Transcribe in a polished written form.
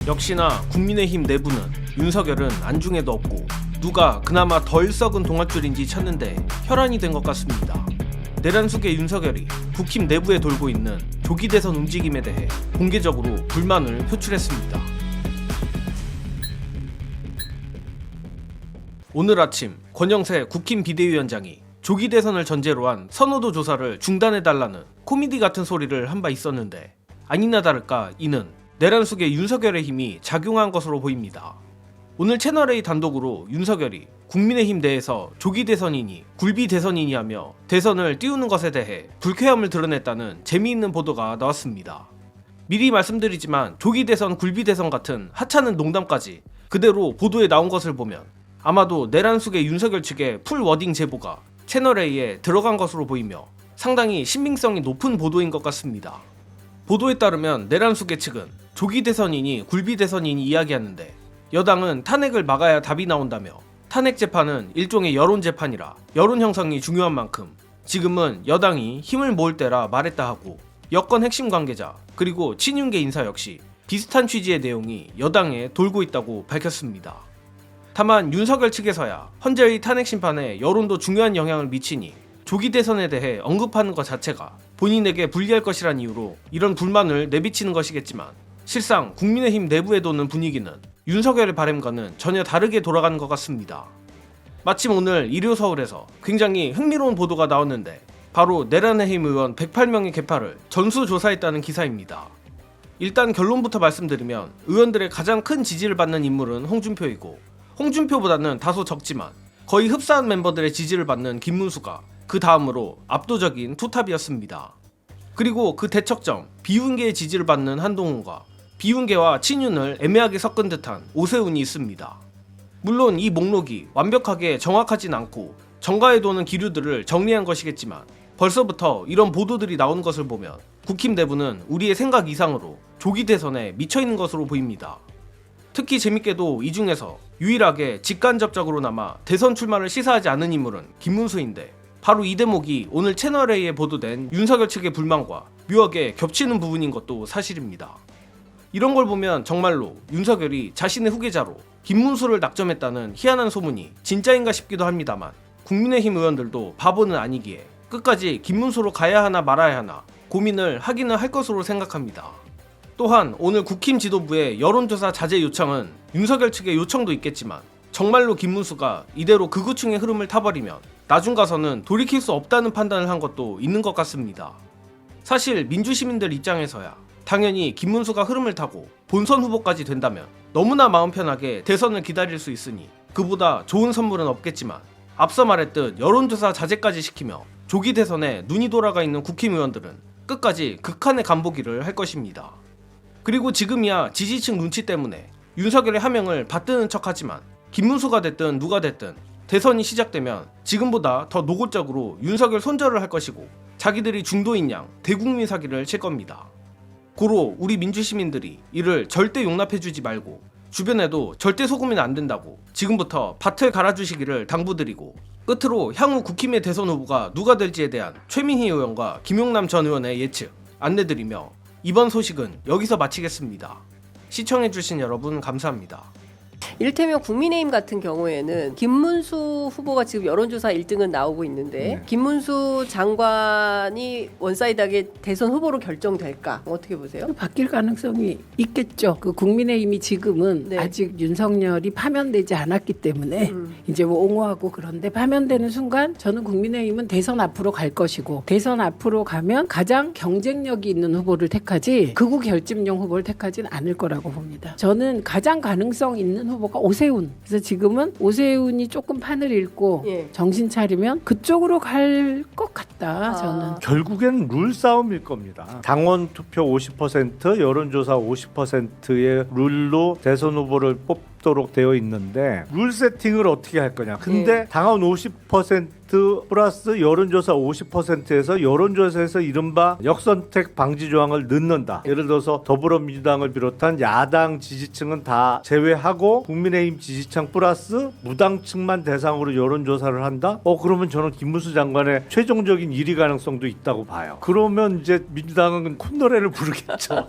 역시나 국민의힘 내부는 윤석열은 안중에도 없고 누가 그나마 덜 썩은 동아줄인지 찾는데 혈안이 된 것 같습니다. 내란숙의 윤석열이 국힘 내부에 돌고 있는 조기 대선 움직임에 대해 공개적으로 불만을 표출했습니다. 오늘 아침 권영세 국힘 비대위원장이 조기 대선을 전제로 한 선호도 조사를 중단해달라는 코미디 같은 소리를 한 바 있었는데 아니나 다를까 이는 내란숙의 윤석열의 힘이 작용한 것으로 보입니다. 오늘 채널A 단독으로 윤석열이 국민의힘 내에서 조기 대선이니 굴비 대선이니 하며 대선을 띄우는 것에 대해 불쾌함을 드러냈다는 재미있는 보도가 나왔습니다. 미리 말씀드리지만 조기 대선, 굴비 대선 같은 하찮은 농담까지 그대로 보도에 나온 것을 보면 아마도 내란숙의 윤석열 측의 풀 워딩 제보가 채널A에 들어간 것으로 보이며 상당히 신빙성이 높은 보도인 것 같습니다. 보도에 따르면 내란숙의 측은 조기 대선이니 굴비 대선이니 이야기하는데 여당은 탄핵을 막아야 답이 나온다며 탄핵 재판은 일종의 여론 재판이라 여론 형성이 중요한 만큼 지금은 여당이 힘을 모을 때라 말했다 하고 여권 핵심 관계자 그리고 친윤계 인사 역시 비슷한 취지의 내용이 여당에 돌고 있다고 밝혔습니다. 다만 윤석열 측에서야 헌재의 탄핵 심판에 여론도 중요한 영향을 미치니 조기 대선에 대해 언급하는 것 자체가 본인에게 불리할 것이란 이유로 이런 불만을 내비치는 것이겠지만 실상 국민의힘 내부에 도는 분위기는 윤석열의 바람과는 전혀 다르게 돌아가는 것 같습니다. 마침 오늘 일요서울에서 굉장히 흥미로운 보도가 나왔는데 바로 내란의힘 의원 108명의 개파를 전수조사했다는 기사입니다. 일단 결론부터 말씀드리면 의원들의 가장 큰 지지를 받는 인물은 홍준표이고 홍준표보다는 다소 적지만 거의 흡사한 멤버들의 지지를 받는 김문수가 그 다음으로 압도적인 투탑이었습니다. 그리고 그 대척점 비윤계의 지지를 받는 한동훈과 비윤계와 친윤을 애매하게 섞은 듯한 오세훈이 있습니다. 물론 이 목록이 완벽하게 정확하진 않고 정가에 도는 기류들을 정리한 것이겠지만 벌써부터 이런 보도들이 나오는 것을 보면 국힘 내부는 우리의 생각 이상으로 조기 대선에 미쳐있는 것으로 보입니다. 특히 재밌게도 이 중에서 유일하게 직간접적으로나마 대선 출마를 시사하지 않은 인물은 김문수인데 바로 이 대목이 오늘 채널A에 보도된 윤석열 측의 불만과 묘하게 겹치는 부분인 것도 사실입니다. 이런 걸 보면 정말로 윤석열이 자신의 후계자로 김문수를 낙점했다는 희한한 소문이 진짜인가 싶기도 합니다만 국민의힘 의원들도 바보는 아니기에 끝까지 김문수로 가야 하나 말아야 하나 고민을 하기는 할 것으로 생각합니다. 또한 오늘 국힘 지도부의 여론조사 자제 요청은 윤석열 측의 요청도 있겠지만 정말로 김문수가 이대로 극우층의 흐름을 타버리면 나중 가서는 돌이킬 수 없다는 판단을 한 것도 있는 것 같습니다. 사실 민주시민들 입장에서야 당연히 김문수가 흐름을 타고 본선 후보까지 된다면 너무나 마음 편하게 대선을 기다릴 수 있으니 그보다 좋은 선물은 없겠지만 앞서 말했듯 여론조사 자제까지 시키며 조기 대선에 눈이 돌아가 있는 국힘 의원들은 끝까지 극한의 간보기를 할 것입니다. 그리고 지금이야 지지층 눈치 때문에 윤석열의 하명을 받드는 척하지만 김문수가 됐든 누가 됐든 대선이 시작되면 지금보다 더 노골적으로 윤석열 손절을 할 것이고 자기들이 중도인 양 대국민 사기를 칠 겁니다. 고로 우리 민주시민들이 이를 절대 용납해주지 말고 주변에도 절대 속으면 안 된다고 지금부터 밭을 갈아주시기를 당부드리고 끝으로 향후 국힘의 대선 후보가 누가 될지에 대한 최민희 의원과 김용남 전 의원의 예측 안내드리며 이번 소식은 여기서 마치겠습니다. 시청해주신 여러분 감사합니다. 이를테면 국민의힘 같은 경우에는 김문수 후보가 지금 여론조사 1등은 나오고 있는데 김문수 장관이 원사이드하게 대선 후보로 결정될까? 어떻게 보세요? 바뀔 가능성이 있겠죠. 그 국민의힘이 지금은 네. 아직 윤석열이 파면되지 않았기 때문에 이제 뭐 옹호하고 그런데 파면되는 순간 저는 국민의힘은 대선 앞으로 갈 것이고 대선 앞으로 가면 가장 경쟁력이 있는 후보를 택하지 극우 결집용 후보를 택하지는 않을 거라고 봅니다. 저는 가장 가능성 있는 후보가 오세훈. 그래서 지금은 오세훈이 조금 판을 읽고 예. 정신 차리면 그쪽으로 갈 것 같다. 저는. 결국엔 룰 싸움일 겁니다. 당원 투표 50%, 여론조사 50%의 룰로 대선 후보를 뽑도록 되어 있는데 룰 세팅을 어떻게 할 거냐. 근데 당원 50% 플러스 여론조사 50%에서 여론조사에서 이른바 역선택 방지 조항을 넣는다. 예를 들어서 더불어민주당을 비롯한 야당 지지층은 다 제외하고 국민의힘 지지층 플러스 무당층만 대상으로 여론조사를 한다? 그러면 저는 김문수 장관의 최종적인 1위 가능성도 있다고 봐요. 그러면 이제 민주당은 콧노래를 부르겠죠.